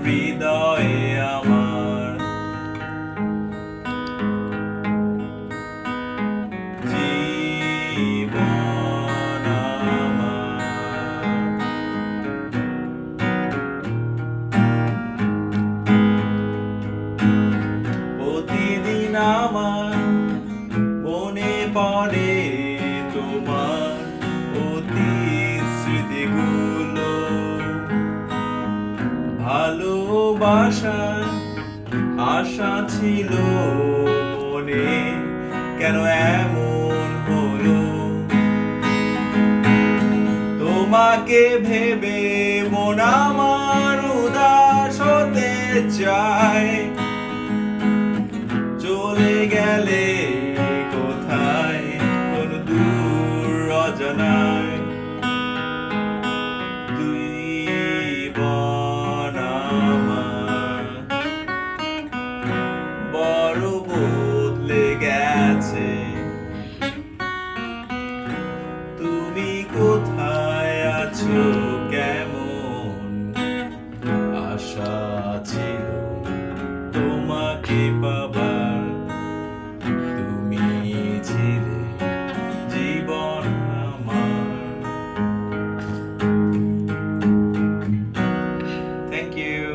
হৃদয়ে আমার জীবন আমার। প্রতিদিন আমার মনে পড়ে তোমার অতি স্মৃতিগুলো, ভালোবাসার আশা ছিল মনে, কেন এমন হলো? তোমাকে ভেবে মন আমার উদাস হতে চায়, চলে গেলে কোথায় কোন দূর অজানায়। জীবন আমার বড় বদলে গেছে, তুমি কোথায় আছো কেমন? আশা ছিল তোমাকে পাবার, তুমি ছিলে জীবন আমার। Thank you.